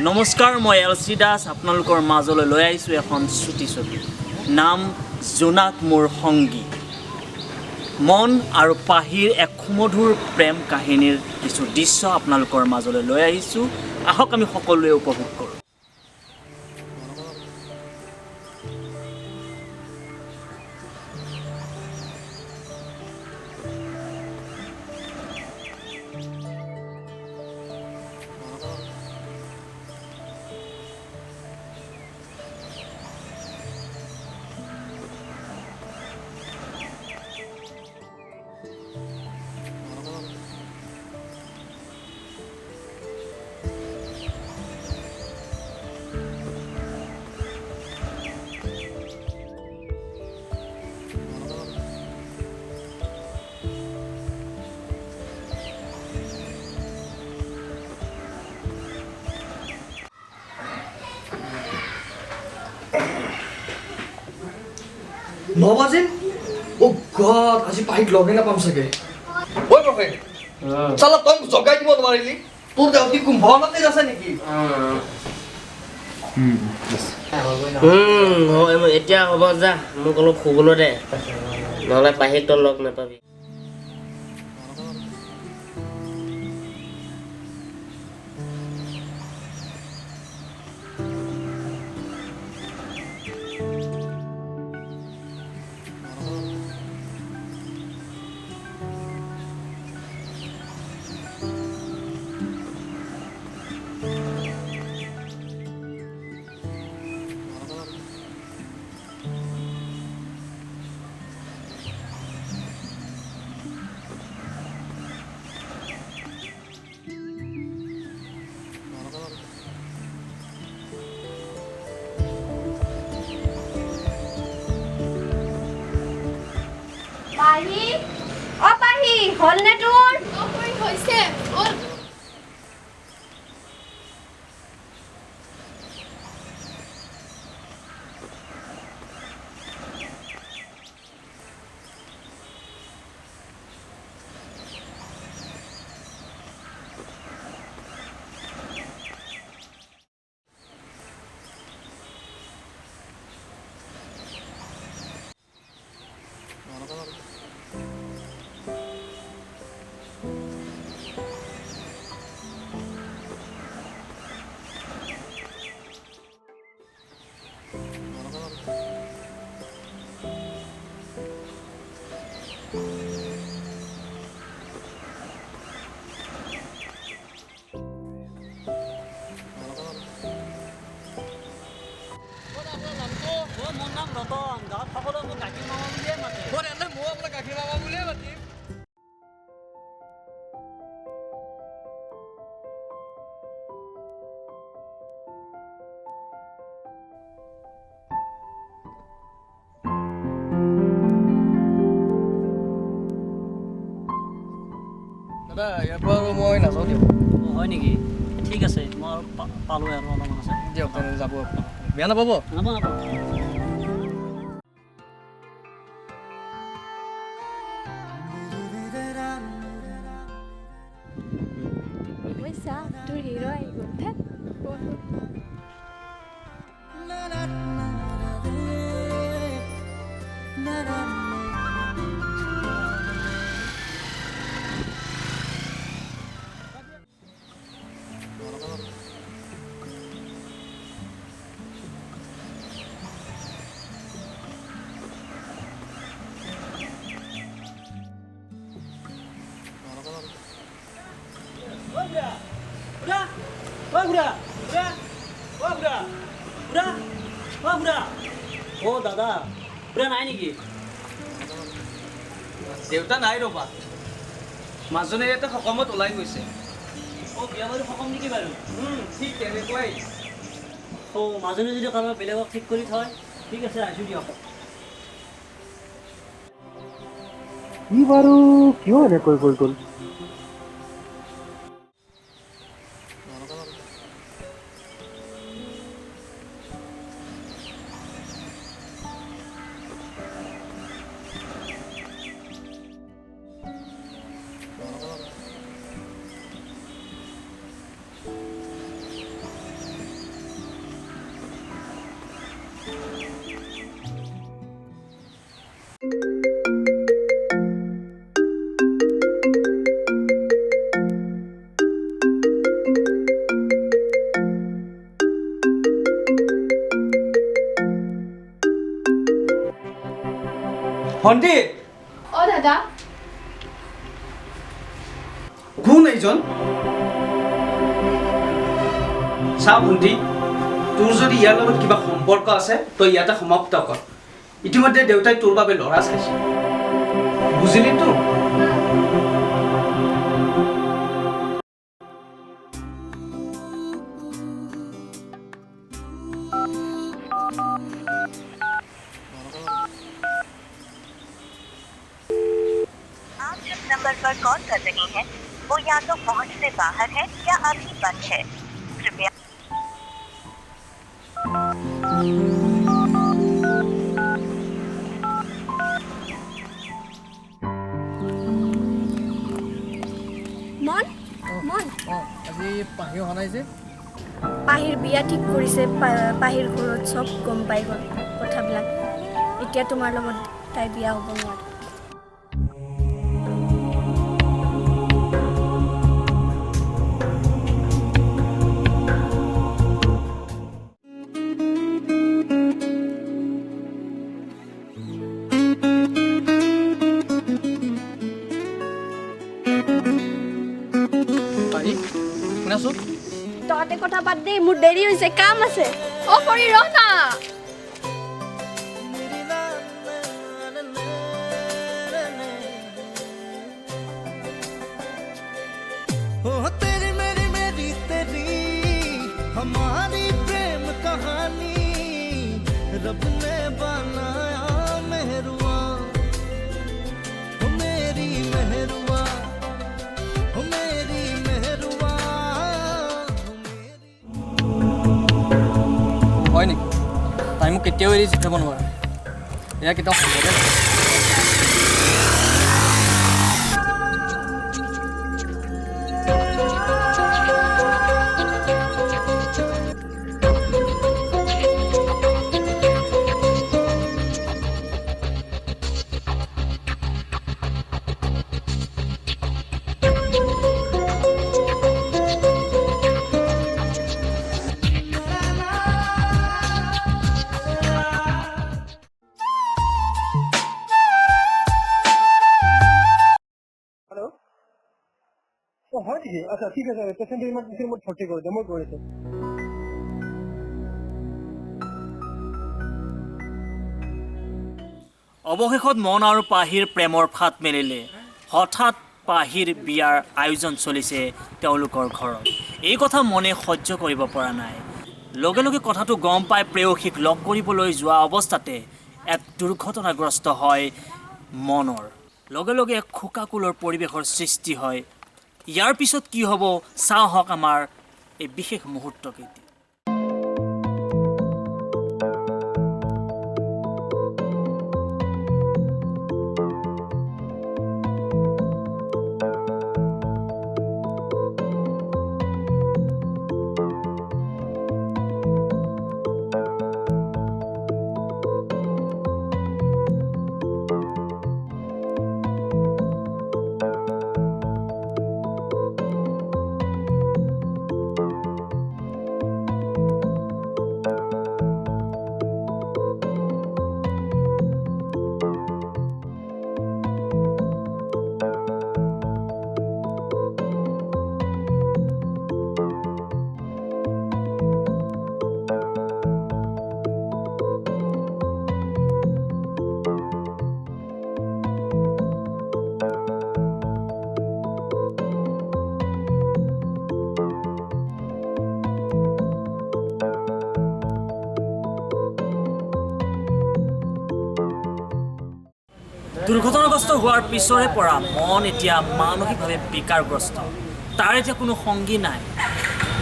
নমস্কাৰ, মই এলচি দাস আপোনালোকৰ মাজলৈ লৈ আহিছোঁ এখন চুটি ছবি। নাম জোনাক মোৰ সংগী। মন আৰু পাহিৰ এক সুমধুৰ প্ৰেম কাহিনীৰ কিছু দৃশ্য আপোনালোকৰ মাজলৈ লৈ আহিছোঁ। আহক আমি সকলোৱে উপভোগ কৰোঁ। নবাজিল ও গড আজি পাহিক লগে নাপাম চাগে ওই প্ৰফেট চালা তই জগাই দিব নোৱাৰিলি তোৰ দেউতি কুম্ভমাতে আছে নেকি এতিয়া হ'ব যা মোক অলপ শুবলৈ দে নহ'লে পাহিক তই লগ নাপাবি পাহি অ পাহি হল নে তোৰ হৈছে মোৰ নাম ৰতন। গাঁৱত সকলোৱে মোক গাখীৰ মামা বুলিয়ে মাতে। মই আপোনাক গাখীৰ মামা বুলিয়ে মাতিম দাদা ইয়াৰ পৰা আৰু মই নাযাওঁ দিয়ক হয় নেকি? ঠিক আছে, মই আৰু পালোঁ আৰু অলপমান আছে দিয়ক তেনেহ'লে যাব আপোনাক বেয়া নাপাব নাপাওঁ তোৰ হিৰো আহি গ'ল দাদা বুঢ়া নাই নেকি? দেউতা নাই ৰ'বা মাজনী ইয়াতে সকামত ওলাই গৈছে বিয়া বাৰু সকাম নেকি বাৰু? ঠিক তেনেকুৱাই মাজনী যদি কাৰোবাৰ বেলেগক ঠিক কৰি থয় ঠিক আছে, আহিছোঁ দিয়ক। ই বাৰু কিয় এনেকৈ কৈ গ'ল? ভণ্টি অ দাদা কোন এইজন চা ভণ্টি তোৰ যদি ইয়াৰ লগত কিবা সম্পৰ্ক আছে তই ইয়াতে সমাপ্ত কৰ ইতিমধ্যে দেউতাই তোৰ বাবে ল'ৰা চাইছে বুজিলি তো आप जिस नंबर पर कॉल कर रहे हैं वो या तो पहुंच से बाहर है या अभी बंद है कृपया মন মন আজি পাহি অহা নাই যে পাহিৰ বিয়া ঠিক কৰিছে পাহিৰ ঘৰত চব গম পাই গ'ল কথাবিলাক এতিয়া তোমাৰ লগত তাই বিয়া হ'ব নোৱাৰে পাহি শুনাচোন তহঁতে কথা পাত দেই মোৰ দেৰি হৈছে কাম আছে অ পৰি ৰহ না तेरी मेरी मेरी तेरी हमारी प्रेम कहानी रब ने बनाया मेहरुआ हो मेरी मेहरुआ हो मेरी मेहरुआ হয় নেকি তাই মোক কেতিয়াও এৰি জিকাব নোৱাৰে এয়া কেতিয়াও সম্ভৱে নহয় হয় নেকি আচ্ছা ঠিক আছে পেচেণ্টটো ইমাৰ্জেঞ্চি ৰুমত ভৰ্তি কৰি দিয়ক মই গৈ আছোঁ অৱশেষত মন আৰু পাহিৰ প্ৰেমৰ ফাট মেলিলে হঠাৎ পাহিৰ বিয়াৰ আয়োজন চলিছে তেওঁলোকৰ ঘৰত এই কথা মনে সহ্য কৰিব পৰা নাই লগে লগে কথাটো গম পাই প্ৰেয়সীক লগ কৰিবলৈ যোৱা অৱস্থাতে এক দুৰ্ঘটনাগ্ৰস্ত হয় মনৰ লগে লগে এক খোকাকুলৰ পৰিৱেশৰ সৃষ্টি হয় ইয়াৰ পিছত কি হ'ব চাওঁহক আমাৰ এই বিশেষ মুহূৰ্তকেইটি দুৰ্ঘটনাগ্ৰস্ত হোৱাৰ পিছৰে পৰা মন এতিয়া মানসিকভাৱে বিকাৰগ্ৰস্ত তাৰ এতিয়া কোনো সংগী নাই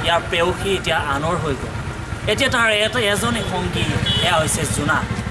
ইয়াৰ প্ৰেয়সী এতিয়া আনৰ হৈ গ'ল এতিয়া তাৰ এজনে সংগী এয়া হৈছে জোনাক